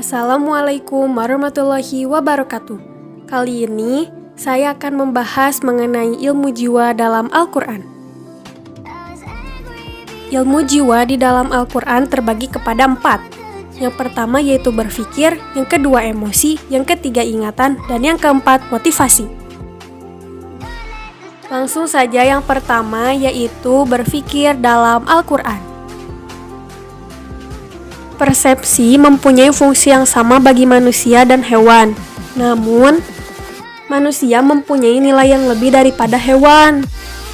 Assalamualaikum warahmatullahi wabarakatuh. Kali ini saya akan membahas mengenai ilmu jiwa dalam Al-Quran. Ilmu jiwa di dalam Al-Quran terbagi kepada 4. Yang pertama yaitu berpikir, yang kedua emosi, yang ketiga ingatan, dan yang keempat motivasi. Langsung saja yang pertama yaitu berpikir dalam Al-Quran. Persepsi mempunyai fungsi yang sama bagi manusia dan hewan. Namun, manusia mempunyai nilai yang lebih daripada hewan,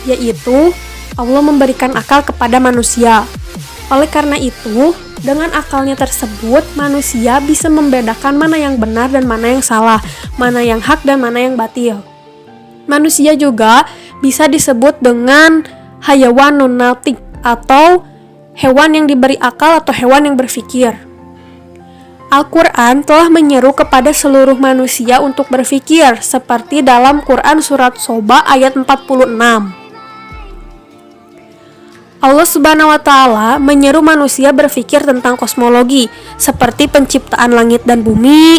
yaitu Allah memberikan akal kepada manusia. Oleh karena itu, dengan akalnya tersebut, manusia bisa membedakan mana yang benar dan mana yang salah, mana yang hak dan mana yang batil. Manusia juga bisa disebut dengan hayawanun natik atau hewan yang diberi akal atau hewan yang berpikir. Al-Quran telah menyeru kepada seluruh manusia untuk berpikir, seperti dalam Quran Surat Soba ayat 46. Allah Subhanahu wa Ta'ala menyeru manusia berpikir tentang kosmologi, seperti penciptaan langit dan bumi,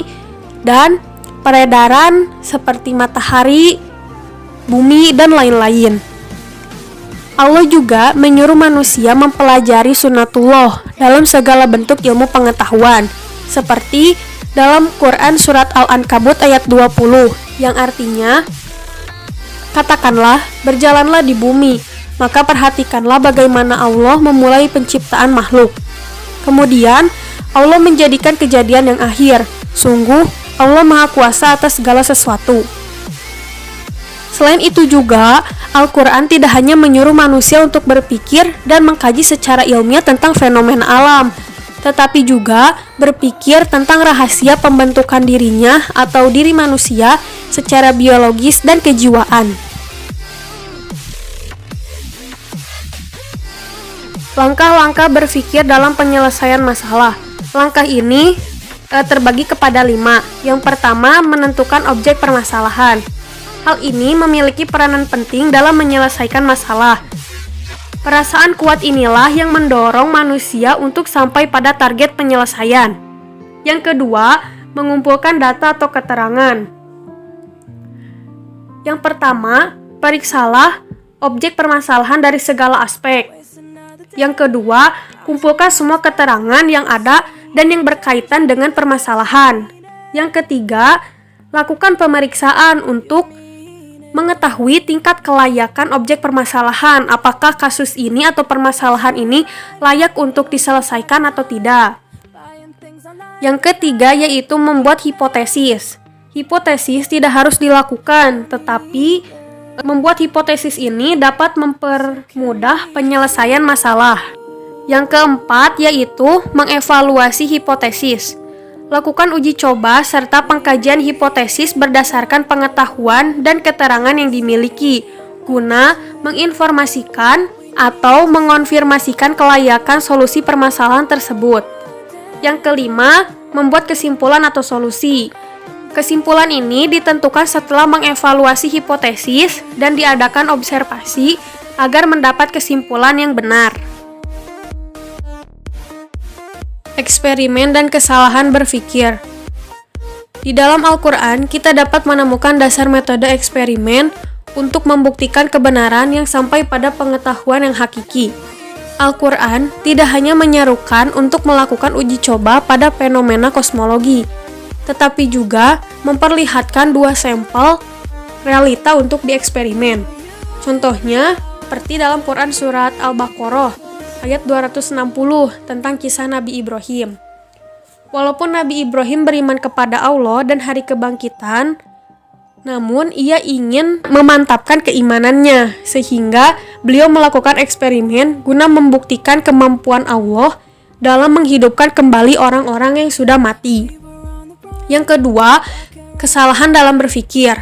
dan peredaran seperti matahari, bumi, dan lain-lain. Allah juga menyuruh manusia mempelajari sunnatullah dalam segala bentuk ilmu pengetahuan, seperti dalam Quran Surat Al-Ankabut ayat 20, yang artinya, katakanlah, berjalanlah di bumi, maka perhatikanlah bagaimana Allah memulai penciptaan makhluk. Kemudian, Allah menjadikan kejadian yang akhir. Sungguh, Allah Maha Kuasa atas segala sesuatu. Selain itu juga, Al-Quran tidak hanya menyuruh manusia untuk berpikir dan mengkaji secara ilmiah tentang fenomena alam, tetapi juga berpikir tentang rahasia pembentukan dirinya atau diri manusia secara biologis dan kejiwaan. Langkah-langkah berpikir dalam penyelesaian masalah. Langkah ini terbagi kepada 5. Yang pertama, menentukan objek permasalahan. Hal ini memiliki peranan penting dalam menyelesaikan masalah. Perasaan kuat inilah yang mendorong manusia untuk sampai pada target penyelesaian. Yang kedua, mengumpulkan data atau keterangan. Yang pertama, periksalah objek permasalahan dari segala aspek. Yang kedua, kumpulkan semua keterangan yang ada dan yang berkaitan dengan permasalahan. Yang ketiga, lakukan pemeriksaan untuk mengetahui tingkat kelayakan objek permasalahan, apakah kasus ini atau permasalahan ini layak untuk diselesaikan atau tidak. Yang ketiga yaitu membuat hipotesis. Hipotesis tidak harus dilakukan, tetapi membuat hipotesis ini dapat mempermudah penyelesaian masalah. Yang keempat yaitu mengevaluasi hipotesis. Lakukan uji coba serta pengkajian hipotesis berdasarkan pengetahuan dan keterangan yang dimiliki, guna menginformasikan atau mengonfirmasikan kelayakan solusi permasalahan tersebut. Yang kelima, membuat kesimpulan atau solusi. Kesimpulan ini ditentukan setelah mengevaluasi hipotesis dan diadakan observasi agar mendapat kesimpulan yang benar. Eksperimen dan kesalahan berpikir. Di dalam Al-Quran, kita dapat menemukan dasar metode eksperimen untuk membuktikan kebenaran yang sampai pada pengetahuan yang hakiki. Al-Quran tidak hanya menyerukan untuk melakukan uji coba pada fenomena kosmologi, tetapi juga memperlihatkan 2 sampel realita untuk dieksperimen. Contohnya, seperti dalam Quran Surat Al-Baqarah ayat 260 tentang kisah Nabi Ibrahim. Walaupun Nabi Ibrahim beriman kepada Allah dan hari kebangkitan, namun ia ingin memantapkan keimanannya, sehingga beliau melakukan eksperimen guna membuktikan kemampuan Allah dalam menghidupkan kembali orang-orang yang sudah mati. Yang kedua, kesalahan dalam berpikir.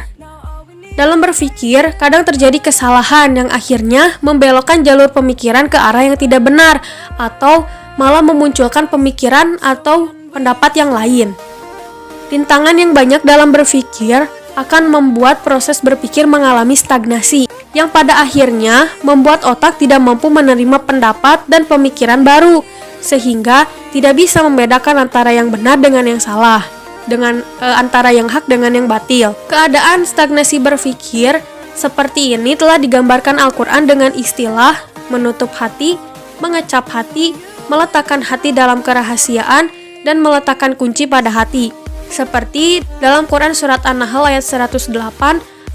Dalam berpikir, kadang terjadi kesalahan yang akhirnya membelokkan jalur pemikiran ke arah yang tidak benar, atau malah memunculkan pemikiran atau pendapat yang lain. Rintangan yang banyak dalam berpikir akan membuat proses berpikir mengalami stagnasi, yang pada akhirnya membuat otak tidak mampu menerima pendapat dan pemikiran baru, sehingga tidak bisa membedakan antara yang benar dengan yang salah, antara yang hak dengan yang batil. Keadaan stagnasi berpikir seperti ini telah digambarkan Al-Quran dengan istilah menutup hati, mengecap hati, meletakkan hati dalam kerahasiaan, dan meletakkan kunci pada hati. Seperti dalam Quran Surat An-Nahl ayat 108,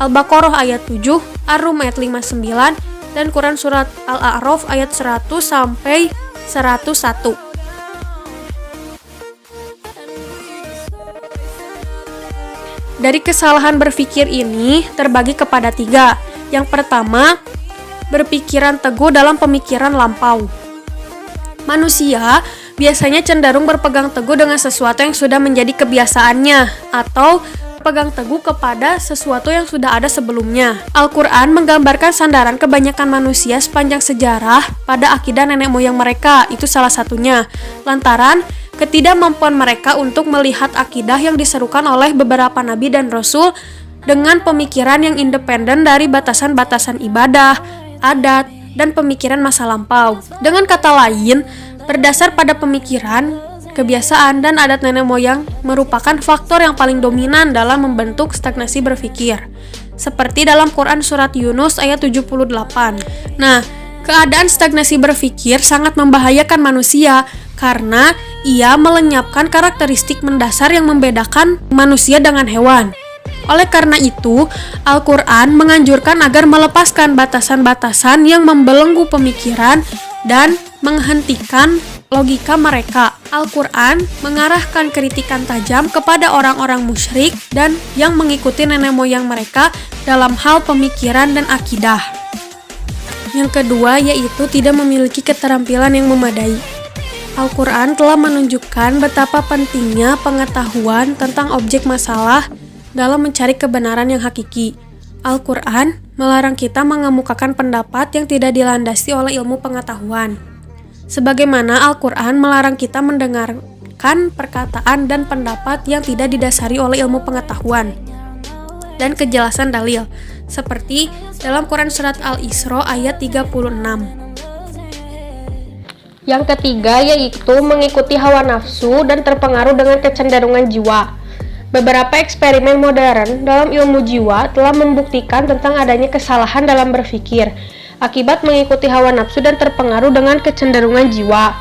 Al-Baqarah ayat 7, Ar-Rum ayat 59, dan Quran Surat Al-A'raf ayat 100 sampai 101. Dari kesalahan berpikir ini terbagi kepada 3. Yang pertama, berpikiran teguh dalam pemikiran lampau. Manusia biasanya cenderung berpegang teguh dengan sesuatu yang sudah menjadi kebiasaannya atau berpegang teguh kepada sesuatu yang sudah ada sebelumnya. Al-Quran menggambarkan sandaran kebanyakan manusia sepanjang sejarah pada akidah nenek moyang mereka, itu salah satunya. Lantaran ketidakmampuan mereka untuk melihat akidah yang diserukan oleh beberapa nabi dan rasul dengan pemikiran yang independen dari batasan-batasan ibadah, adat, dan pemikiran masa lampau. Dengan kata lain, berdasar pada pemikiran, kebiasaan, dan adat nenek moyang merupakan faktor yang paling dominan dalam membentuk stagnasi berpikir. Seperti dalam Quran Surat Yunus ayat 78. Nah, keadaan stagnasi berpikir sangat membahayakan manusia karena ia melenyapkan karakteristik mendasar yang membedakan manusia dengan hewan. Oleh karena itu, Al-Quran menganjurkan agar melepaskan batasan-batasan yang membelenggu pemikiran dan menghentikan logika mereka. Al-Quran mengarahkan kritikan tajam kepada orang-orang musyrik dan yang mengikuti nenek moyang mereka dalam hal pemikiran dan akidah. Yang kedua yaitu tidak memiliki keterampilan yang memadai. Al-Quran telah menunjukkan betapa pentingnya pengetahuan tentang objek masalah dalam mencari kebenaran yang hakiki. Al-Quran melarang kita mengemukakan pendapat yang tidak dilandasi oleh ilmu pengetahuan. Sebagaimana Al-Quran melarang kita mendengarkan perkataan dan pendapat yang tidak didasari oleh ilmu pengetahuan dan kejelasan dalil, seperti dalam Quran Surat Al-Isra ayat 36. Yang ketiga yaitu mengikuti hawa nafsu dan terpengaruh dengan kecenderungan jiwa. Beberapa eksperimen modern dalam ilmu jiwa telah membuktikan tentang adanya kesalahan dalam berpikir akibat mengikuti hawa nafsu dan terpengaruh dengan kecenderungan jiwa.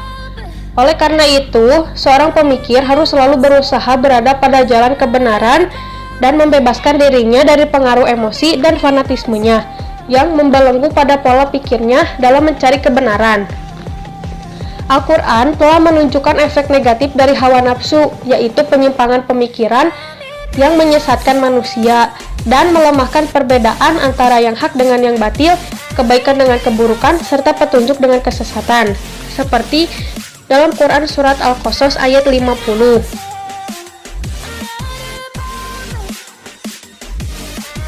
Oleh karena itu, seorang pemikir harus selalu berusaha berada pada jalan kebenaran dan membebaskan dirinya dari pengaruh emosi dan fanatismenya yang membelenggu pada pola pikirnya dalam mencari kebenaran. Al-Quran telah menunjukkan efek negatif dari hawa nafsu, yaitu penyimpangan pemikiran yang menyesatkan manusia dan melemahkan perbedaan antara yang hak dengan yang batil, kebaikan dengan keburukan, serta petunjuk dengan kesesatan. Seperti dalam Quran Surat Al-Qasas ayat 50.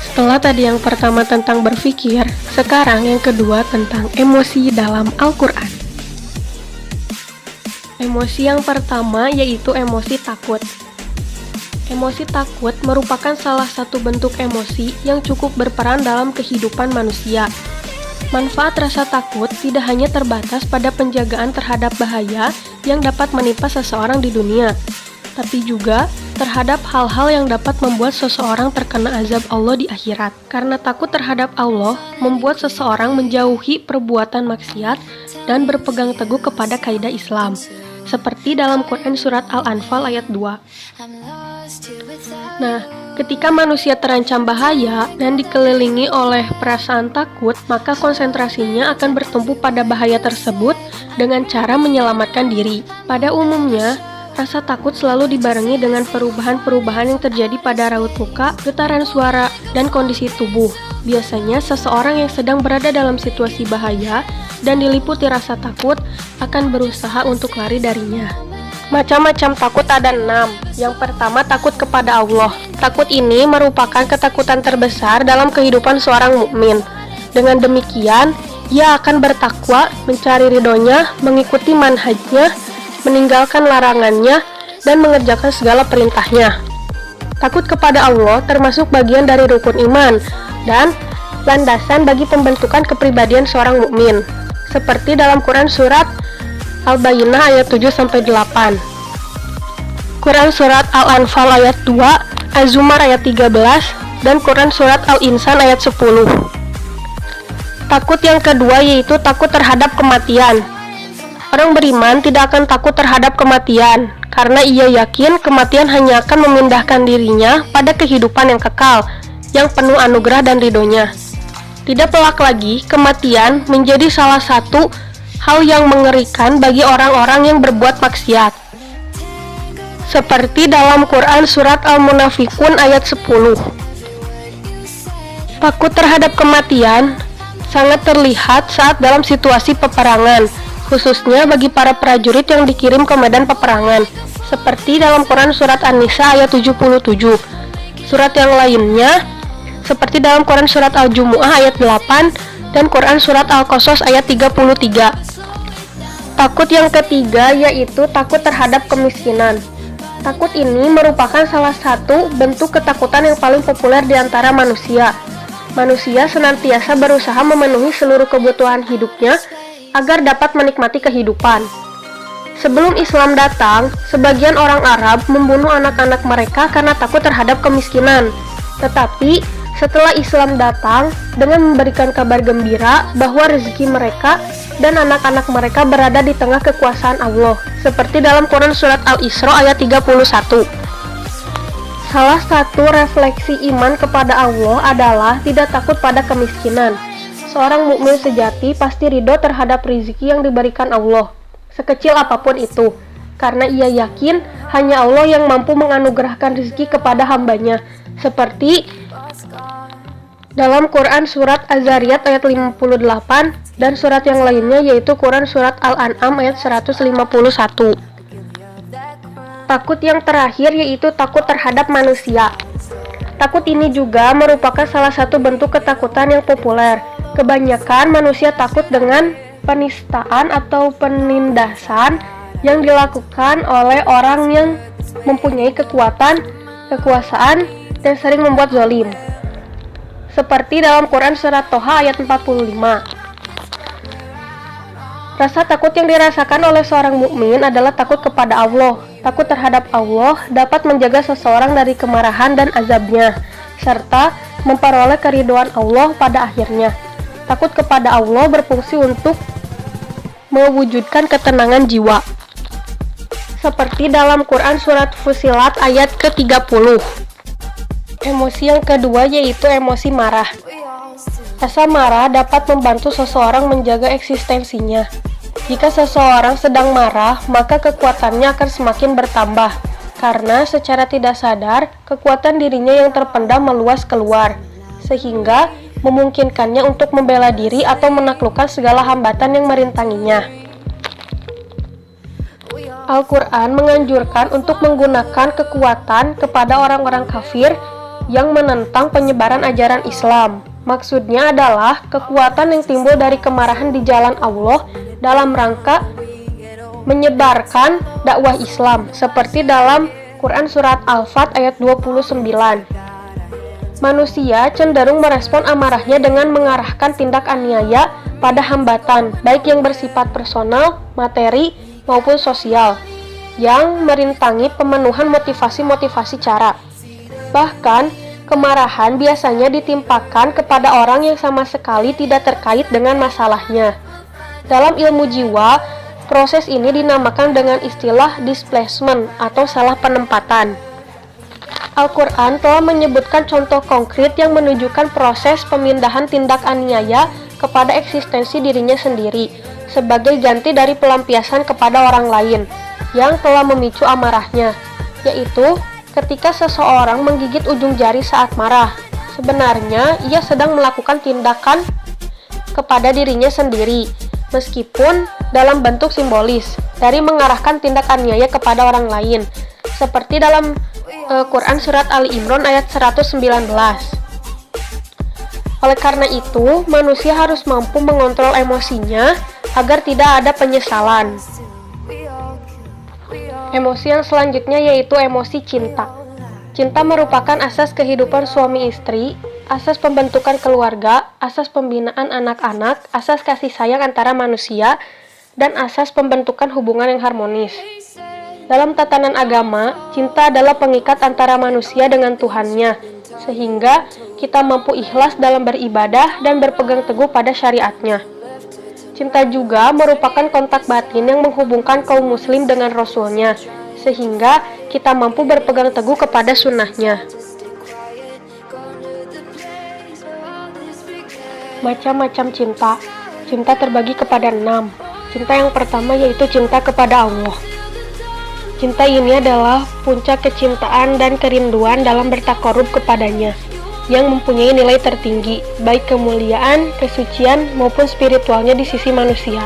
Setelah tadi yang pertama tentang berpikir, sekarang yang kedua tentang emosi dalam Al-Quran. Emosi yang pertama yaitu emosi takut. Emosi takut merupakan salah satu bentuk emosi yang cukup berperan dalam kehidupan manusia. Manfaat rasa takut tidak hanya terbatas pada penjagaan terhadap bahaya yang dapat menimpa seseorang di dunia, tapi juga terhadap hal-hal yang dapat membuat seseorang terkena azab Allah di akhirat. Karena takut terhadap Allah membuat seseorang menjauhi perbuatan maksiat dan berpegang teguh kepada kaidah Islam. Seperti dalam Quran Surat Al-Anfal ayat 2. Nah, ketika manusia terancam bahaya dan dikelilingi oleh perasaan takut, maka konsentrasinya akan bertumpu pada bahaya tersebut dengan cara menyelamatkan diri. Pada umumnya, rasa takut selalu dibarengi dengan perubahan-perubahan yang terjadi pada raut muka, getaran suara, dan kondisi tubuh. Biasanya, seseorang yang sedang berada dalam situasi bahaya dan diliputi rasa takut akan berusaha untuk lari darinya. Macam-macam takut ada 6. Yang pertama, takut kepada Allah. Takut ini merupakan ketakutan terbesar dalam kehidupan seorang mukmin. Dengan demikian, ia akan bertakwa, mencari ridhonya, mengikuti manhajnya, meninggalkan larangannya, dan mengerjakan segala perintahnya. Takut kepada Allah termasuk bagian dari rukun iman dan landasan bagi pembentukan kepribadian seorang mukmin. Seperti dalam Quran Surat Al-Bayyinah ayat 7-8, Quran Surat Al-Anfal ayat 2, Az-Zumar ayat 13, dan Quran Surat Al-Insan ayat 10. Takut yang kedua yaitu takut terhadap kematian. Orang beriman tidak akan takut terhadap kematian, karena ia yakin kematian hanya akan memindahkan dirinya pada kehidupan yang kekal, yang penuh anugerah dan ridhonya. Tidak pelak lagi, kematian menjadi salah satu hal yang mengerikan bagi orang-orang yang berbuat maksiat. Seperti dalam Quran Surat Al-Munafikun ayat 10. Takut terhadap kematian sangat terlihat saat dalam situasi peperangan, khususnya bagi para prajurit yang dikirim ke medan peperangan, seperti dalam Quran Surat An-Nisa ayat 77. Surat yang lainnya seperti dalam Quran Surat Al-Jumu'ah ayat 8 dan Quran Surat Al-Qasas ayat 33. Takut yang ketiga yaitu takut terhadap kemiskinan. Takut ini merupakan salah satu bentuk ketakutan yang paling populer di antara manusia. Manusia senantiasa berusaha memenuhi seluruh kebutuhan hidupnya agar dapat menikmati kehidupan. Sebelum Islam datang, sebagian orang Arab membunuh anak-anak mereka karena takut terhadap kemiskinan. Tetapi setelah Islam datang dengan memberikan kabar gembira bahwa rezeki mereka dan anak-anak mereka berada di tengah kekuasaan Allah, seperti dalam Quran Surat Al-Isra ayat 31. Salah satu refleksi iman kepada Allah adalah tidak takut pada kemiskinan. Seorang mukmin sejati pasti ridho terhadap rezeki yang diberikan Allah, sekecil apapun itu, karena ia yakin hanya Allah yang mampu menganugerahkan rezeki kepada hambanya, seperti dalam Quran Surat Az-Zariyat ayat 58 dan surat yang lainnya yaitu Quran Surat Al-An'am ayat 151. Takut yang terakhir yaitu takut terhadap manusia. Takut ini juga merupakan salah satu bentuk ketakutan yang populer. Kebanyakan manusia takut dengan penistaan atau penindasan yang dilakukan oleh orang yang mempunyai kekuatan, kekuasaan, dan sering membuat zalim. Seperti dalam Quran Surat Toha ayat 45. Rasa takut yang dirasakan oleh seorang mukmin adalah takut kepada Allah. Takut terhadap Allah dapat menjaga seseorang dari kemarahan dan azabnya, serta memperoleh keridhaan Allah pada akhirnya. Takut kepada Allah berfungsi untuk mewujudkan ketenangan jiwa. Seperti dalam Quran Surat Fussilat ayat ke-30. Emosi yang kedua yaitu emosi marah. Rasa marah dapat membantu seseorang menjaga eksistensinya. Jika seseorang sedang marah, maka kekuatannya akan semakin bertambah, karena secara tidak sadar, kekuatan dirinya yang terpendam meluas keluar, sehingga memungkinkannya untuk membela diri atau menaklukkan segala hambatan yang merintanginya. Al-Quran menganjurkan untuk menggunakan kekuatan kepada orang-orang kafir yang menentang penyebaran ajaran Islam. Maksudnya adalah kekuatan yang timbul dari kemarahan di jalan Allah dalam rangka menyebarkan dakwah Islam, seperti dalam Quran Surat Al-Fat ayat 29. Manusia cenderung merespon amarahnya dengan mengarahkan tindak aniaya pada hambatan, baik yang bersifat personal, materi, maupun sosial, yang merintangi pemenuhan motivasi-motivasi cara. Bahkan, kemarahan biasanya ditimpakan kepada orang yang sama sekali tidak terkait dengan masalahnya. Dalam ilmu jiwa, proses ini dinamakan dengan istilah displacement atau salah penempatan. Al-Quran telah menyebutkan contoh konkret yang menunjukkan proses pemindahan tindak aniaya kepada eksistensi dirinya sendiri, sebagai ganti dari pelampiasan kepada orang lain yang telah memicu amarahnya, yaitu ketika seseorang menggigit ujung jari saat marah. Sebenarnya, ia sedang melakukan tindakan kepada dirinya sendiri, meskipun dalam bentuk simbolis, dari mengarahkan tindak aniaya kepada orang lain, seperti dalam Quran Surat Ali Imran ayat 119. Oleh karena itu, manusia harus mampu mengontrol emosinya agar tidak ada penyesalan. Emosi yang selanjutnya yaitu emosi cinta. Cinta merupakan asas kehidupan suami istri, asas pembentukan keluarga, asas pembinaan anak-anak, asas kasih sayang antara manusia, dan asas pembentukan hubungan yang harmonis. Dalam tatanan agama, cinta adalah pengikat antara manusia dengan Tuhannya, sehingga kita mampu ikhlas dalam beribadah dan berpegang teguh pada syariatnya. Cinta juga merupakan kontak batin yang menghubungkan kaum muslim dengan Rasulnya, sehingga kita mampu berpegang teguh kepada sunnahnya. Macam-macam cinta. Cinta terbagi kepada 6. Cinta yang pertama yaitu cinta kepada Allah. Cinta ini adalah puncak kecintaan dan kerinduan dalam bertakarub kepadanya, yang mempunyai nilai tertinggi, baik kemuliaan, kesucian, maupun spiritualnya di sisi manusia.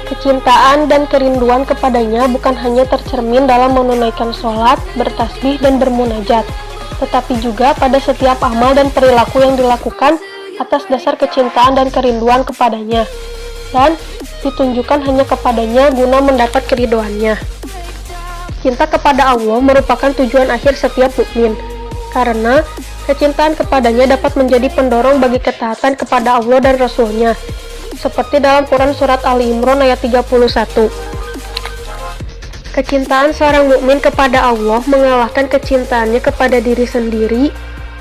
Kecintaan dan kerinduan kepadanya bukan hanya tercermin dalam menunaikan sholat, bertasbih, dan bermunajat, tetapi juga pada setiap amal dan perilaku yang dilakukan atas dasar kecintaan dan kerinduan kepadanya, dan ditunjukkan hanya kepadanya guna mendapat keridhoannya. Cinta kepada Allah merupakan tujuan akhir setiap mukmin, karena kecintaan kepadanya dapat menjadi pendorong bagi ketaatan kepada Allah dan Rasul-Nya, seperti dalam Quran Surat Ali Imran ayat 31. Kecintaan seorang mukmin kepada Allah mengalahkan kecintaannya kepada diri sendiri,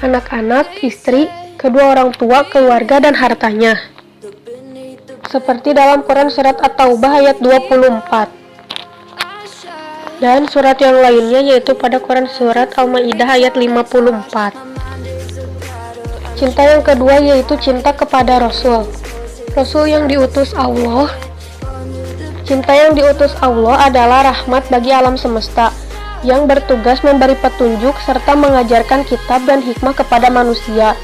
anak-anak, istri, kedua orang tua, keluarga, dan hartanya. Seperti dalam Quran Surat At-Taubah ayat 24. Dan surat yang lainnya yaitu pada Quran Surat Al-Ma'idah ayat 54. Cinta yang kedua yaitu cinta kepada Rasul. Rasul yang diutus Allah. Cinta yang diutus Allah adalah rahmat bagi alam semesta, yang bertugas memberi petunjuk serta mengajarkan kitab dan hikmah kepada manusia.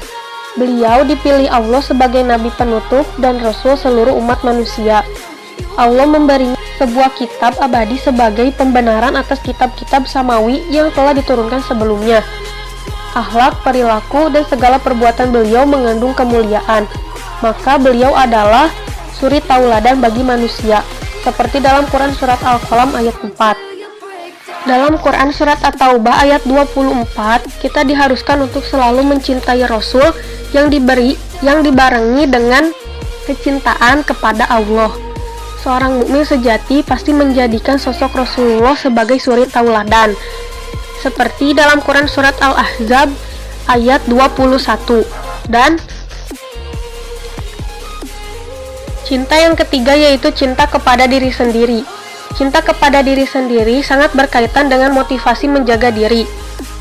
Beliau dipilih Allah sebagai nabi penutup dan rasul seluruh umat manusia. Allah memberinya sebuah kitab abadi sebagai pembenaran atas kitab-kitab samawi yang telah diturunkan sebelumnya. Akhlak, perilaku, dan segala perbuatan beliau mengandung kemuliaan. Maka beliau adalah suri tauladan bagi manusia, seperti dalam Quran Surat Al-Qalam ayat 4. Dalam Quran Surat At-Taubah ayat 24, kita diharuskan untuk selalu mencintai Rasul yang dibarengi dengan kecintaan kepada Allah. Seorang mukmin sejati pasti menjadikan sosok Rasulullah sebagai suri tauladan, seperti dalam Quran Surat Al-Ahzab ayat 21. Dan cinta yang ketiga yaitu cinta kepada diri sendiri. Cinta kepada diri sendiri sangat berkaitan dengan motivasi menjaga diri.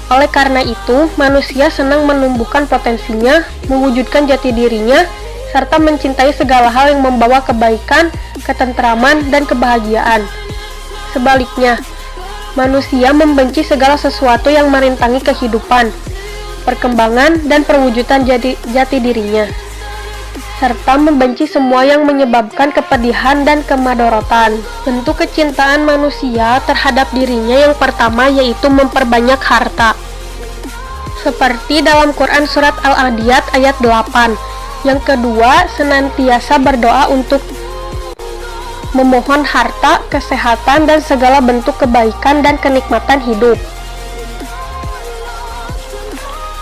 Oleh karena itu, manusia senang menumbuhkan potensinya, mewujudkan jati dirinya, serta mencintai segala hal yang membawa kebaikan, ketentraman, dan kebahagiaan. Sebaliknya, manusia membenci segala sesuatu yang merintangi kehidupan, perkembangan, dan perwujudan jati dirinya, serta membenci semua yang menyebabkan kepedihan dan kemadorotan. Bentuk kecintaan manusia terhadap dirinya yang pertama yaitu memperbanyak harta. Seperti dalam Quran Surat Al-Adiyat ayat 8. Yang kedua, senantiasa berdoa untuk memohon harta, kesehatan, dan segala bentuk kebaikan dan kenikmatan hidup.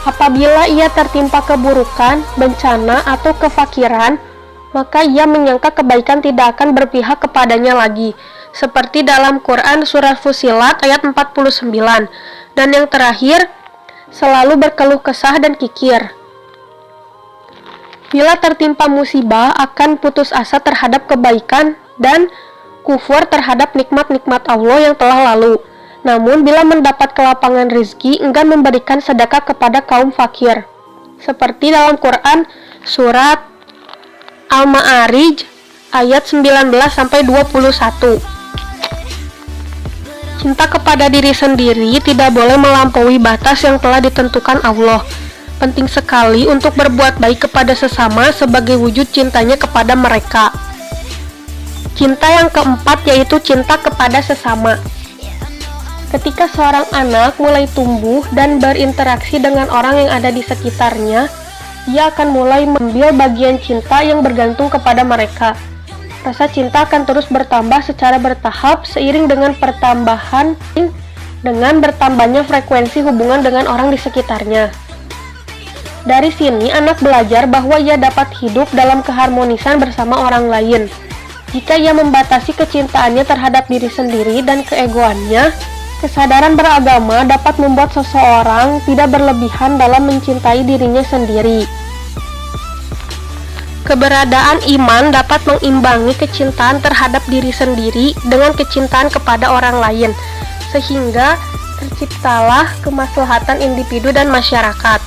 Apabila ia tertimpa keburukan, bencana, atau kefakiran, maka ia menyangka kebaikan tidak akan berpihak kepadanya lagi, seperti dalam Quran Surah Fussilat ayat 49. Dan yang terakhir, selalu berkeluh kesah dan kikir. Bila tertimpa musibah, akan putus asa terhadap kebaikan dan kufur terhadap nikmat-nikmat Allah yang telah lalu. Namun, bila mendapat kelapangan rezeki, enggan memberikan sedekah kepada kaum fakir. Seperti dalam Quran Surat Al-Ma'arij ayat 19-21. Cinta kepada diri sendiri tidak boleh melampaui batas yang telah ditentukan Allah. Penting sekali untuk berbuat baik kepada sesama sebagai wujud cintanya kepada mereka. Cinta yang keempat yaitu cinta kepada sesama. Ketika seorang anak mulai tumbuh dan berinteraksi dengan orang yang ada di sekitarnya, ia akan mulai mengambil bagian cinta yang bergantung kepada mereka. Rasa cinta akan terus bertambah secara bertahap seiring dengan bertambahnya frekuensi hubungan dengan orang di sekitarnya. Dari sini, anak belajar bahwa ia dapat hidup dalam keharmonisan bersama orang lain. Jika ia membatasi kecintaannya terhadap diri sendiri dan keegoannya, kesadaran beragama dapat membuat seseorang tidak berlebihan dalam mencintai dirinya sendiri. Keberadaan iman dapat mengimbangi kecintaan terhadap diri sendiri dengan kecintaan kepada orang lain, sehingga terciptalah kemaslahatan individu dan masyarakat.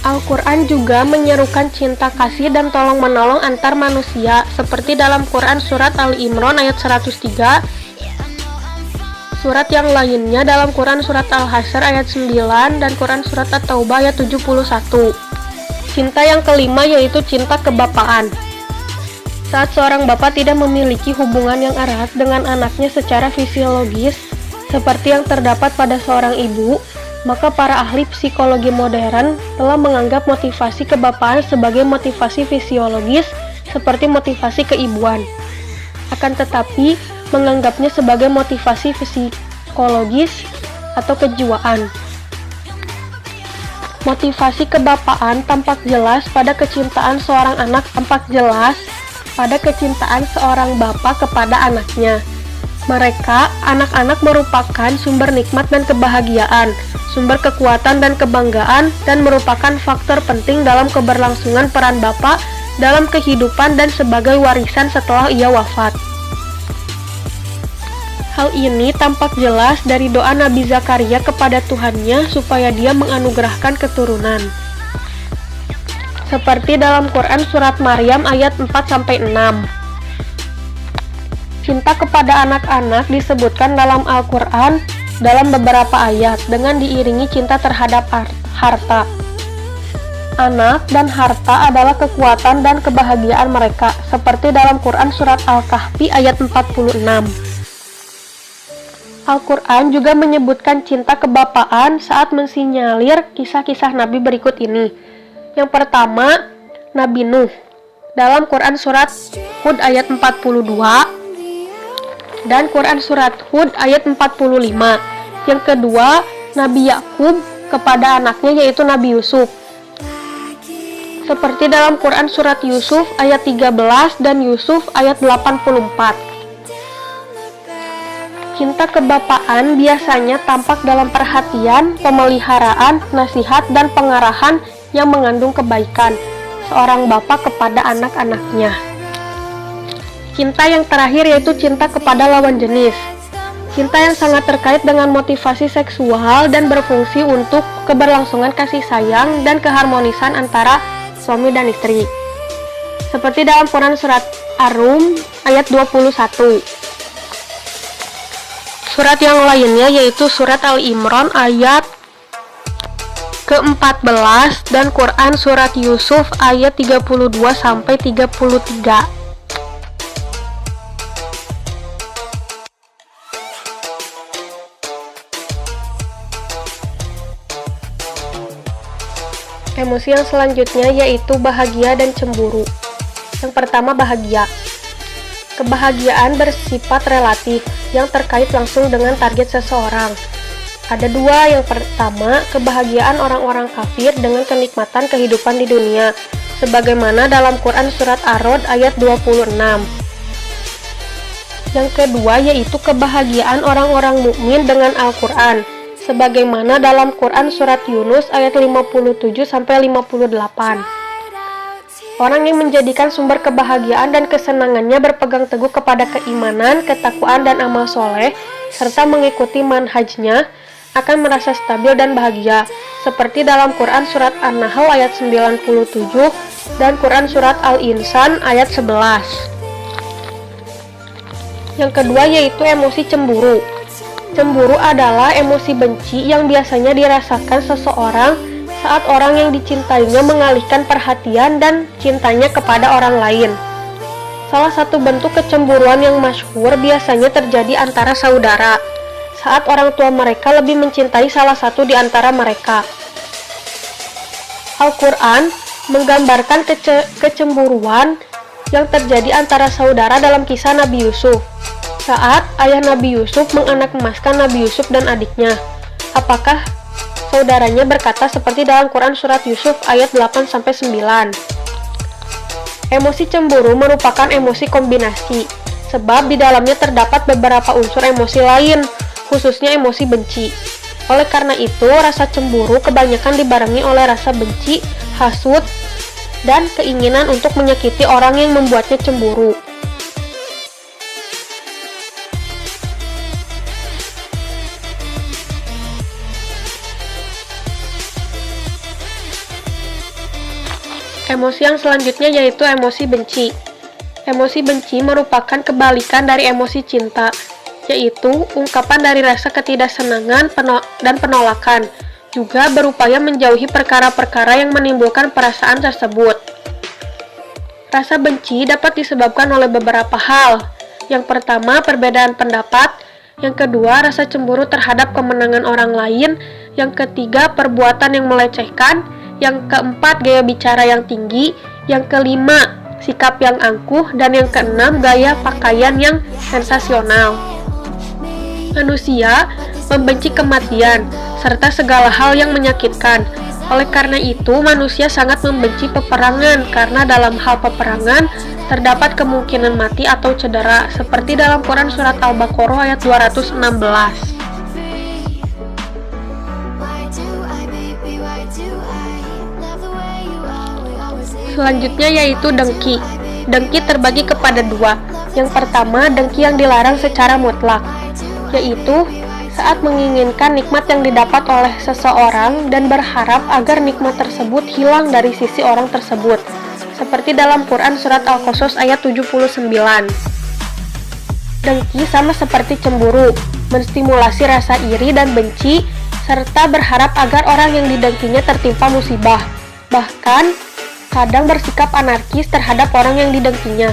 Al-Quran juga menyerukan cinta kasih dan tolong-menolong antar manusia, seperti dalam Quran Surat Ali Imran ayat 103, surat yang lainnya dalam Quran Surat Al-Hasyr ayat 9, dan Quran Surat At-Taubah ayat 71. Cinta yang kelima yaitu cinta kebapaan. Saat seorang bapak tidak memiliki hubungan yang erat dengan anaknya secara fisiologis, seperti yang terdapat pada seorang ibu, maka para ahli psikologi modern telah menganggap motivasi kebapaan sebagai motivasi fisiologis seperti motivasi keibuan. Akan tetapi, menganggapnya sebagai motivasi psikologis atau kejiwaan. Motivasi kebapaan tampak jelas pada kecintaan seorang anak seorang bapak kepada anaknya. Mereka, anak-anak merupakan sumber nikmat dan kebahagiaan, sumber kekuatan dan kebanggaan, dan merupakan faktor penting dalam keberlangsungan peran bapak dalam kehidupan dan sebagai warisan setelah ia wafat. Hal ini tampak jelas dari doa Nabi Zakaria kepada Tuhannya supaya dia menganugerahkan keturunan. Seperti dalam Quran Surat Maryam ayat 4-6. Cinta kepada anak-anak disebutkan dalam Al-Quran dalam beberapa ayat dengan diiringi cinta terhadap harta. Anak dan harta adalah kekuatan dan kebahagiaan mereka, seperti dalam Quran Surat Al-Kahfi ayat 46. Al-Quran juga menyebutkan cinta kebapaan saat mensinyalir kisah-kisah Nabi berikut ini. Yang pertama, Nabi Nuh dalam Quran Surat Hud ayat 42 dan Quran Surat Hud ayat 45. Yang kedua, Nabi Yakub kepada anaknya yaitu Nabi Yusuf. Seperti dalam Quran Surat Yusuf ayat 13 dan Yusuf ayat 84. Cinta kebapaan biasanya tampak dalam perhatian, pemeliharaan, nasihat, dan pengarahan yang mengandung kebaikan seorang bapak kepada anak-anaknya. Cinta yang terakhir yaitu cinta kepada lawan jenis. Cinta yang sangat terkait dengan motivasi seksual dan berfungsi untuk keberlangsungan kasih sayang dan keharmonisan antara suami dan istri. Seperti dalam Quran Surat Ar-Rum ayat 21. Surat yang lainnya yaitu Surat Al-Imran ayat ke-14 dan Quran Surat Yusuf ayat 32-33. Emosi yang selanjutnya yaitu bahagia dan cemburu. Yang pertama, bahagia. Kebahagiaan bersifat relatif yang terkait langsung dengan target seseorang. Ada dua. Yang pertama, kebahagiaan orang-orang kafir dengan kenikmatan kehidupan di dunia, sebagaimana dalam Quran Surat Ar-Rod ayat 26. Yang kedua yaitu kebahagiaan orang-orang mukmin dengan Al-Quran, sebagaimana dalam Quran Surat Yunus ayat 57-58. Orang yang menjadikan sumber kebahagiaan dan kesenangannya berpegang teguh kepada keimanan, ketakwaan, dan amal soleh, serta mengikuti manhajnya, akan merasa stabil dan bahagia, seperti dalam Quran Surat An-Nahl ayat 97 dan Quran Surat Al-Insan ayat 11. Yang kedua yaitu emosi cemburu. Cemburu adalah emosi benci yang biasanya dirasakan seseorang saat orang yang dicintainya mengalihkan perhatian dan cintanya kepada orang lain. Salah satu bentuk kecemburuan yang masyhur biasanya terjadi antara saudara, saat orang tua mereka lebih mencintai salah satu di antara mereka. Al-Quran menggambarkan kecemburuan yang terjadi antara saudara dalam kisah Nabi Yusuf, saat ayah Nabi Yusuf menganak-emaskan Nabi Yusuf dan adiknya. Apakah saudaranya berkata seperti dalam Quran Surat Yusuf ayat 8-9. Emosi cemburu merupakan emosi kombinasi, sebab di dalamnya terdapat beberapa unsur emosi lain, khususnya emosi benci. Oleh karena itu, rasa cemburu kebanyakan dibarengi oleh rasa benci, hasut, dan keinginan untuk menyakiti orang yang membuatnya cemburu. Emosi yang selanjutnya yaitu emosi benci. Emosi benci merupakan kebalikan dari emosi cinta, yaitu ungkapan dari rasa ketidaksenangan dan penolakan, juga berupaya menjauhi perkara-perkara yang menimbulkan perasaan tersebut. Rasa benci dapat disebabkan oleh beberapa hal. Yang pertama, perbedaan pendapat. Yang kedua, rasa cemburu terhadap kemenangan orang lain. Yang ketiga, perbuatan yang melecehkan. Yang keempat, gaya bicara yang tinggi. Yang kelima, sikap yang angkuh. Dan yang keenam, gaya pakaian yang sensasional. Manusia membenci kematian, serta segala hal yang menyakitkan. Oleh karena itu, manusia sangat membenci peperangan, karena dalam hal peperangan, terdapat kemungkinan mati atau cedera, seperti dalam Quran Surat Al-Baqarah ayat 216. Selanjutnya yaitu dengki. Dengki terbagi kepada dua. Yang pertama, dengki yang dilarang secara mutlak, yaitu saat menginginkan nikmat yang didapat oleh seseorang dan berharap agar nikmat tersebut hilang dari sisi orang tersebut, seperti dalam Quran Surat Al-Qasas ayat 79. Dengki sama seperti cemburu, menstimulasi rasa iri dan benci, serta berharap agar orang yang didengkinya tertimpa musibah. Bahkan, kadang bersikap anarkis terhadap orang yang didengkinya.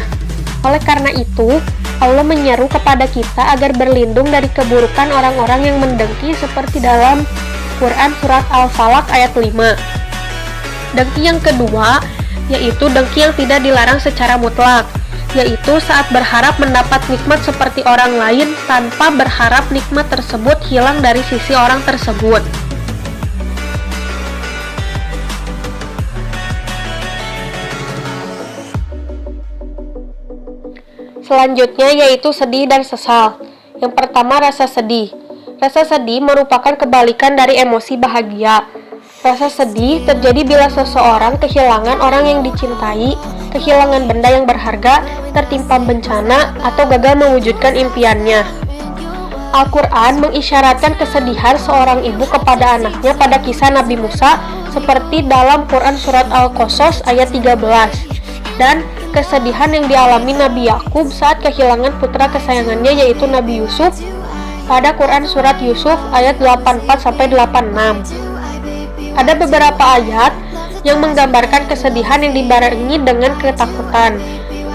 Oleh karena itu, Allah menyeru kepada kita agar berlindung dari keburukan orang-orang yang mendengki seperti dalam Quran Surat Al-Falaq ayat 5. Dengki yang kedua, yaitu dengki yang tidak dilarang secara mutlak, yaitu saat berharap mendapat nikmat seperti orang lain tanpa berharap nikmat tersebut hilang dari sisi orang tersebut. Selanjutnya yaitu sedih dan sesal. Yang pertama, rasa sedih. Rasa sedih merupakan kebalikan dari emosi bahagia. Rasa sedih terjadi bila seseorang kehilangan orang yang dicintai, kehilangan benda yang berharga, tertimpa bencana, atau gagal mewujudkan impiannya. Al-Quran mengisyaratkan kesedihan seorang ibu kepada anaknya pada kisah Nabi Musa, seperti dalam Quran Surat Al-Qasas ayat 13. Dan kesedihan yang dialami Nabi Yakub saat kehilangan putra kesayangannya yaitu Nabi Yusuf pada Quran Surat Yusuf ayat 84-86. Ada beberapa ayat yang menggambarkan kesedihan yang dibarengi dengan ketakutan.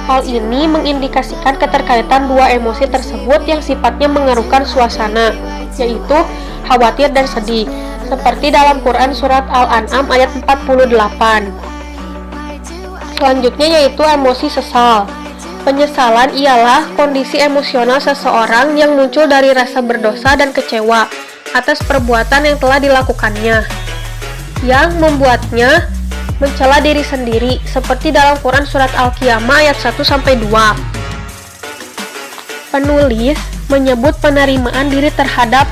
Hal ini mengindikasikan keterkaitan dua emosi tersebut yang sifatnya mengeruhkan suasana, yaitu khawatir dan sedih, seperti dalam Quran Surat Al-An'am ayat 48. Selanjutnya yaitu emosi sesal. Penyesalan ialah kondisi emosional seseorang yang muncul dari rasa berdosa dan kecewa atas perbuatan yang telah dilakukannya, yang membuatnya mencela diri sendiri, seperti dalam Quran Surat Al-Qiyamah ayat 1-2. Penulis menyebut penerimaan diri terhadap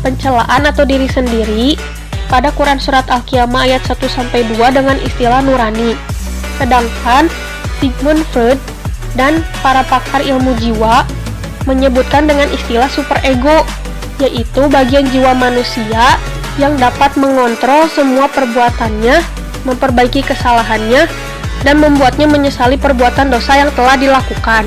pencelaan atau diri sendiri pada Quran Surat Al-Qiyamah ayat 1-2 dengan istilah nurani. Sedangkan Sigmund Freud dan para pakar ilmu jiwa menyebutkan dengan istilah superego, yaitu bagian jiwa manusia yang dapat mengontrol semua perbuatannya, memperbaiki kesalahannya, dan membuatnya menyesali perbuatan dosa yang telah dilakukan.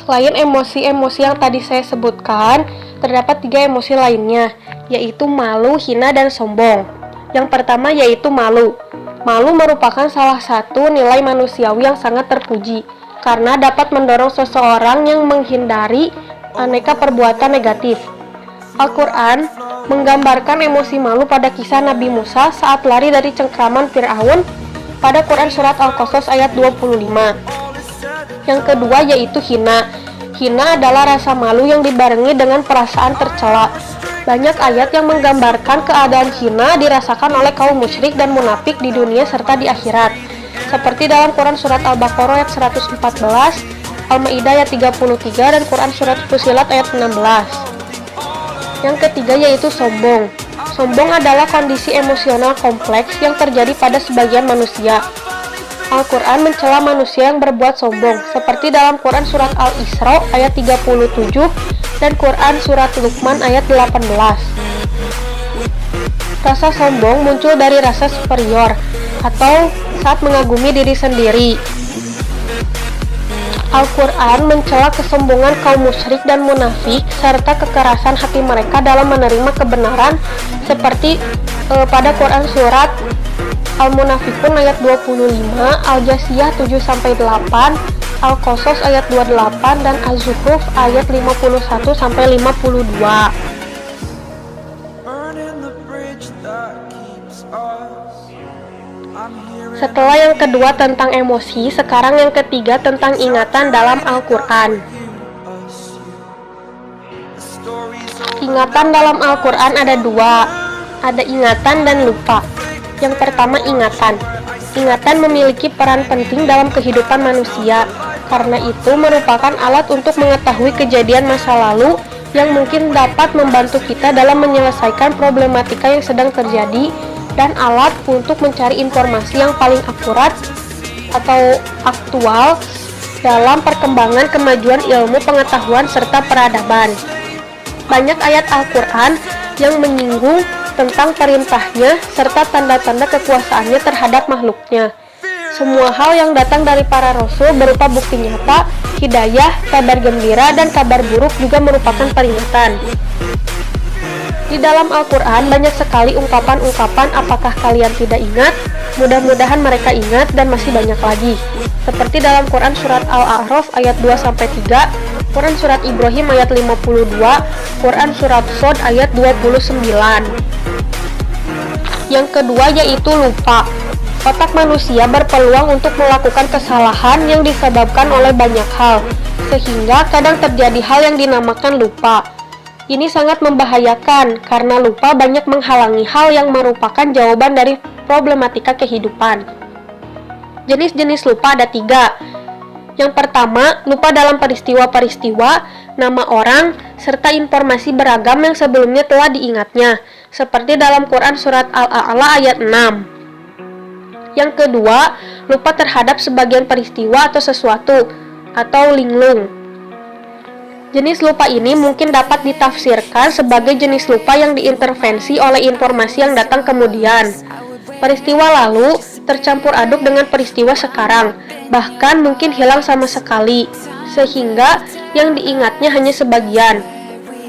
Selain emosi-emosi yang tadi saya sebutkan, terdapat 3 emosi lainnya, yaitu malu, hina, dan sombong. Yang pertama yaitu malu. Malu merupakan salah satu nilai manusiawi yang sangat terpuji, karena dapat mendorong seseorang yang menghindari aneka perbuatan negatif. Al-Quran menggambarkan emosi malu pada kisah Nabi Musa saat lari dari cengkraman Fir'aun pada Quran Surat Al-Qasas ayat 25. Yang kedua yaitu hina. Hina adalah rasa malu yang dibarengi dengan perasaan tercela, Banyak ayat yang menggambarkan keadaan hina dirasakan oleh kaum musyrik dan munafik di dunia serta di akhirat. Seperti dalam Quran Surat Al-Baqarah ayat 114, Al-Ma'idah ayat 33, dan Quran Surat Fussilat ayat 16. Yang ketiga yaitu sombong. Sombong adalah kondisi emosional kompleks yang terjadi pada sebagian manusia. Al-Quran mencela manusia yang berbuat sombong, seperti dalam Quran Surat Al-Isra ayat 37 dan Quran Surat Luqman ayat 18. Rasa sombong muncul dari rasa superior atau saat mengagumi diri sendiri. Al-Quran mencela kesombongan kaum musyrik dan munafik serta kekerasan hati mereka dalam menerima kebenaran, seperti pada Quran Surat Al-Munafikun ayat 25, Al-Jasiyah 7-8, Al-Qasas ayat 28, dan Az-Zukhruf ayat 51-52. Setelah yang kedua tentang emosi, sekarang yang ketiga tentang ingatan dalam Al-Quran. Ingatan dalam Al-Quran ada dua, ada ingatan dan lupa. Yang pertama, ingatan. Ingatan memiliki peran penting dalam kehidupan manusia, karena itu merupakan alat untuk mengetahui kejadian masa lalu yang mungkin dapat membantu kita dalam menyelesaikan problematika yang sedang terjadi, dan alat untuk mencari informasi yang paling akurat atau aktual dalam perkembangan kemajuan ilmu pengetahuan serta peradaban. Banyak ayat Al-Quran yang menyinggung tentang perintahnya serta tanda-tanda kekuasaannya terhadap makhluknya. Semua hal yang datang dari para rasul berupa bukti nyata, hidayah, kabar gembira, dan kabar buruk juga merupakan peringatan. Di dalam Al-Quran banyak sekali ungkapan-ungkapan apakah kalian tidak ingat? Mudah-mudahan mereka ingat, dan masih banyak lagi. Seperti dalam Quran Surat Al-A'raf ayat 2-3, Quran Surat Ibrahim ayat 52, Quran Surat Shad ayat 29. Yang kedua yaitu lupa. Otak manusia berpeluang untuk melakukan kesalahan yang disebabkan oleh banyak hal, sehingga kadang terjadi hal yang dinamakan lupa. Ini sangat membahayakan karena lupa banyak menghalangi hal yang merupakan jawaban dari problematika kehidupan. Jenis-jenis lupa ada 3. Yang pertama, lupa dalam peristiwa-peristiwa, nama orang, serta informasi beragam yang sebelumnya telah diingatnya, seperti dalam Quran Surat Al-A'la ayat 6. Yang kedua, lupa terhadap sebagian peristiwa atau sesuatu, atau linglung. Jenis lupa ini mungkin dapat ditafsirkan sebagai jenis lupa yang diintervensi oleh informasi yang datang kemudian. Peristiwa lalu tercampur aduk dengan peristiwa sekarang, bahkan mungkin hilang sama sekali, sehingga yang diingatnya hanya sebagian.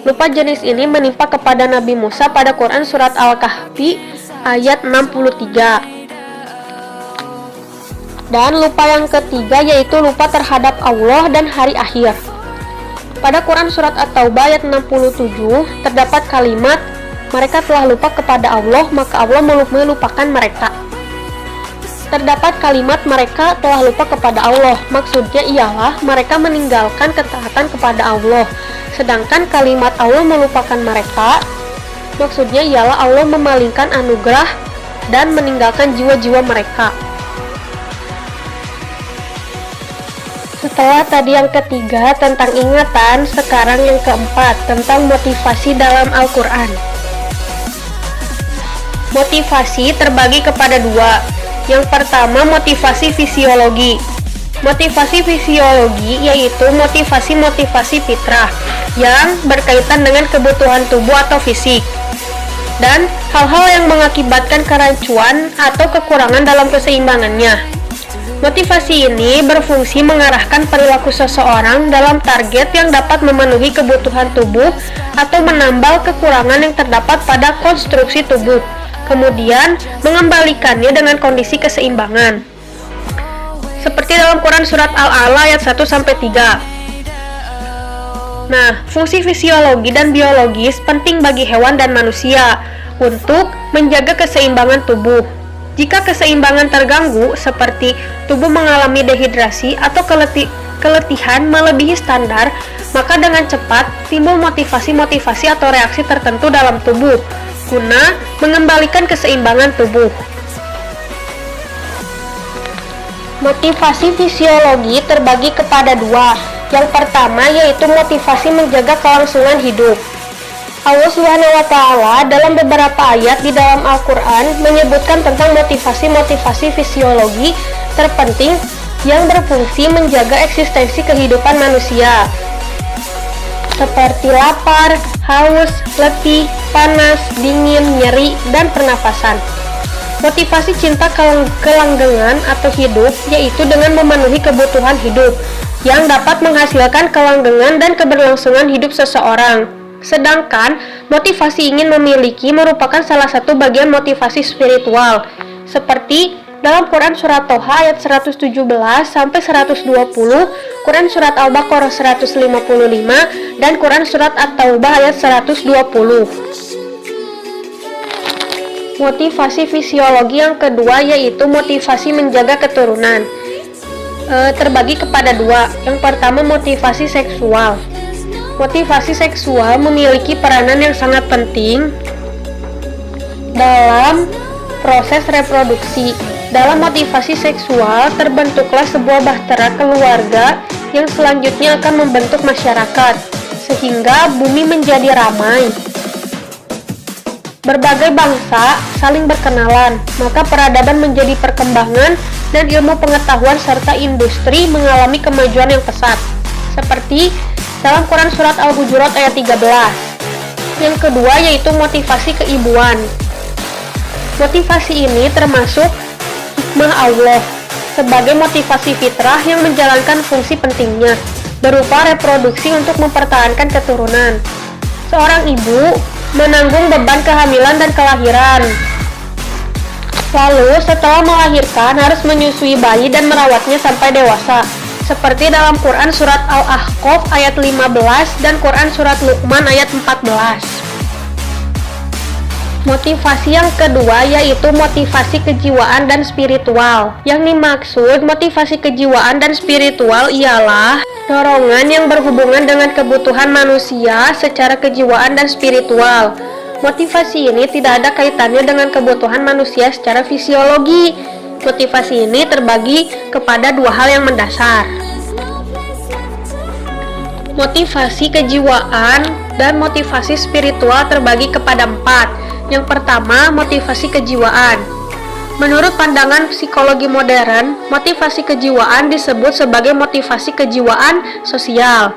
Lupa jenis ini menimpa kepada Nabi Musa pada Quran Surat Al-Kahfi ayat 63. Dan lupa yang ketiga yaitu lupa terhadap Allah dan hari akhir. Pada Quran Surat At-Taubah ayat 67 terdapat kalimat, mereka telah lupa kepada Allah, maka Allah melupakan mereka. Terdapat kalimat mereka telah lupa kepada Allah, maksudnya ialah mereka meninggalkan ketaatan kepada Allah. Sedangkan kalimat Allah melupakan mereka, maksudnya ialah Allah memalingkan anugerah dan meninggalkan jiwa-jiwa mereka. Setelah tadi yang ketiga tentang ingatan, sekarang yang keempat tentang motivasi dalam Al-Quran. Motivasi terbagi kepada 2. Yang pertama, motivasi fisiologi. Motivasi fisiologi yaitu motivasi-motivasi fitrah yang berkaitan dengan kebutuhan tubuh atau fisik, dan hal-hal yang mengakibatkan kerancuan atau kekurangan dalam keseimbangannya. Motivasi ini berfungsi mengarahkan perilaku seseorang dalam target yang dapat memenuhi kebutuhan tubuh atau menambal kekurangan yang terdapat pada konstruksi tubuh, kemudian mengembalikannya dengan kondisi keseimbangan. Seperti dalam Quran Surat Al-A'la ayat 1-3. Nah, fungsi fisiologi dan biologis penting bagi hewan dan manusia untuk menjaga keseimbangan tubuh. Jika keseimbangan terganggu, seperti tubuh mengalami dehidrasi atau keletihan melebihi standar, maka dengan cepat timbul motivasi-motivasi atau reaksi tertentu dalam tubuh, guna mengembalikan keseimbangan tubuh. Motivasi fisiologi terbagi kepada dua. Yang pertama yaitu motivasi menjaga kelangsungan hidup. Allah SWT dalam beberapa ayat di dalam Al-Quran menyebutkan tentang motivasi-motivasi fisiologi terpenting yang berfungsi menjaga eksistensi kehidupan manusia, seperti lapar, haus, letih, panas, dingin, nyeri, dan pernafasan. Motivasi cinta kelanggengan atau hidup yaitu dengan memenuhi kebutuhan hidup yang dapat menghasilkan kelanggengan dan keberlangsungan hidup seseorang. Sedangkan motivasi ingin memiliki merupakan salah satu bagian motivasi spiritual, seperti dalam Quran Surat Toha ayat 117 sampai 120, Quran Surat Al-Baqarah 155, dan Quran Surat At-Taubah ayat 120. Motivasi fisiologi yang kedua yaitu motivasi menjaga keturunan. Terbagi kepada dua. Yang pertama motivasi seksual. Motivasi seksual memiliki peranan yang sangat penting dalam proses reproduksi. Dalam motivasi seksual terbentuklah sebuah bahtera keluarga yang selanjutnya akan membentuk masyarakat, sehingga bumi menjadi ramai. Berbagai bangsa saling berkenalan, maka peradaban menjadi perkembangan dan ilmu pengetahuan serta industri mengalami kemajuan yang pesat. Seperti dalam Quran Surat Al-Hujurat ayat 13. Yang kedua yaitu motivasi keibuan. Motivasi ini termasuk hikmah Allah sebagai motivasi fitrah yang menjalankan fungsi pentingnya berupa reproduksi untuk mempertahankan keturunan. Seorang ibu menanggung beban kehamilan dan kelahiran. Lalu setelah melahirkan harus menyusui bayi dan merawatnya sampai dewasa. Seperti dalam Quran Surat Al-Ahqaf ayat 15 dan Quran Surat Luqman ayat 14. Motivasi yang kedua yaitu motivasi kejiwaan dan spiritual. Yang dimaksud motivasi kejiwaan dan spiritual ialah dorongan yang berhubungan dengan kebutuhan manusia secara kejiwaan dan spiritual. Motivasi ini tidak ada kaitannya dengan kebutuhan manusia secara fisiologi. Motivasi ini terbagi kepada dua hal yang mendasar. Motivasi kejiwaan dan motivasi spiritual terbagi kepada 4. Yang pertama, motivasi kejiwaan. Menurut pandangan psikologi modern, motivasi kejiwaan disebut sebagai motivasi kejiwaan sosial.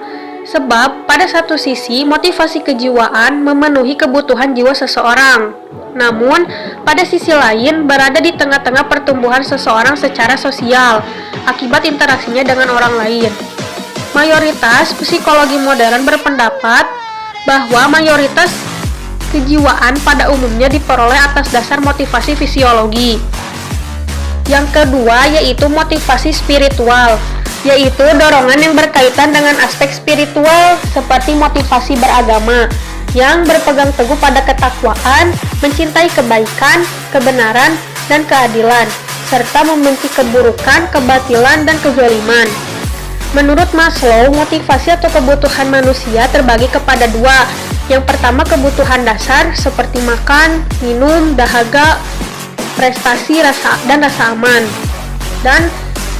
Sebab pada satu sisi motivasi kejiwaan memenuhi kebutuhan jiwa seseorang. Namun, pada sisi lain berada di tengah-tengah pertumbuhan seseorang secara sosial akibat interaksinya dengan orang lain. Mayoritas psikologi modern berpendapat bahwa mayoritas kejiwaan pada umumnya diperoleh atas dasar motivasi fisiologi. Yang kedua yaitu motivasi spiritual, yaitu dorongan yang berkaitan dengan aspek spiritual seperti motivasi beragama yang berpegang teguh pada ketakwaan, mencintai kebaikan, kebenaran, dan keadilan, serta membenci keburukan, kebatilan, dan kezaliman. Menurut Maslow, motivasi atau kebutuhan manusia terbagi kepada dua. Yang pertama kebutuhan dasar seperti makan, minum, dahaga, prestasi, dan rasa aman. Dan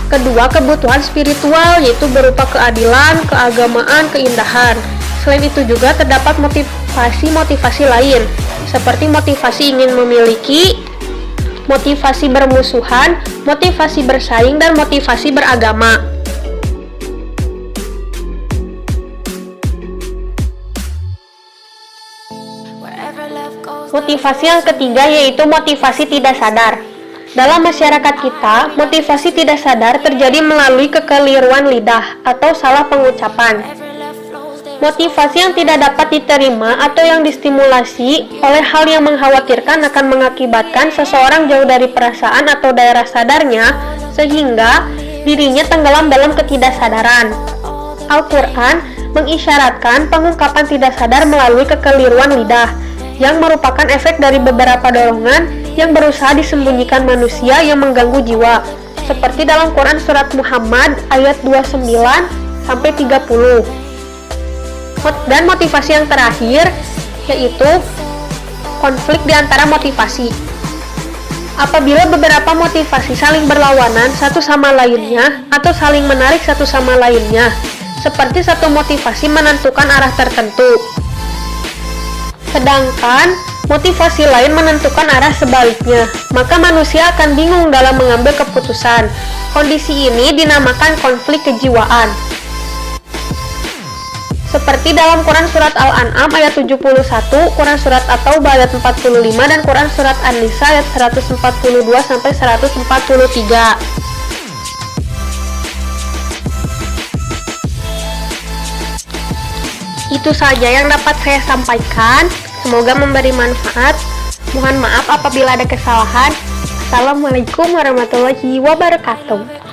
kedua kebutuhan spiritual yaitu berupa keadilan, keagamaan, keindahan. Selain itu juga terdapat motivasi-motivasi lain seperti motivasi ingin memiliki, motivasi bermusuhan, motivasi bersaing, dan motivasi beragama. Motivasi yang ketiga yaitu motivasi tidak sadar. Dalam masyarakat kita, motivasi tidak sadar terjadi melalui kekeliruan lidah atau salah pengucapan. Motivasi yang tidak dapat diterima atau yang distimulasi oleh hal yang mengkhawatirkan akan mengakibatkan seseorang jauh dari perasaan atau daerah sadarnya sehingga dirinya tenggelam dalam ketidaksadaran. Al-Quran mengisyaratkan pengungkapan tidak sadar melalui kekeliruan lidah, yang merupakan efek dari beberapa dorongan yang berusaha disembunyikan manusia yang mengganggu jiwa, seperti dalam Quran Surat Muhammad ayat 29-30. Dan motivasi yang terakhir yaitu konflik di antara motivasi. Apabila beberapa motivasi saling berlawanan satu sama lainnya atau saling menarik satu sama lainnya, seperti satu motivasi menentukan arah tertentu, sedangkan motivasi lain menentukan arah sebaliknya, maka manusia akan bingung dalam mengambil keputusan. Kondisi ini dinamakan konflik kejiwaan. Seperti dalam Quran Surat Al-An'am ayat 71, Quran Surat At-Taubah ayat 45, dan Quran Surat An-Nisa ayat 142-143. Itu saja yang dapat saya sampaikan. Semoga memberi manfaat. Mohon maaf apabila ada kesalahan. Assalamualaikum warahmatullahi wabarakatuh.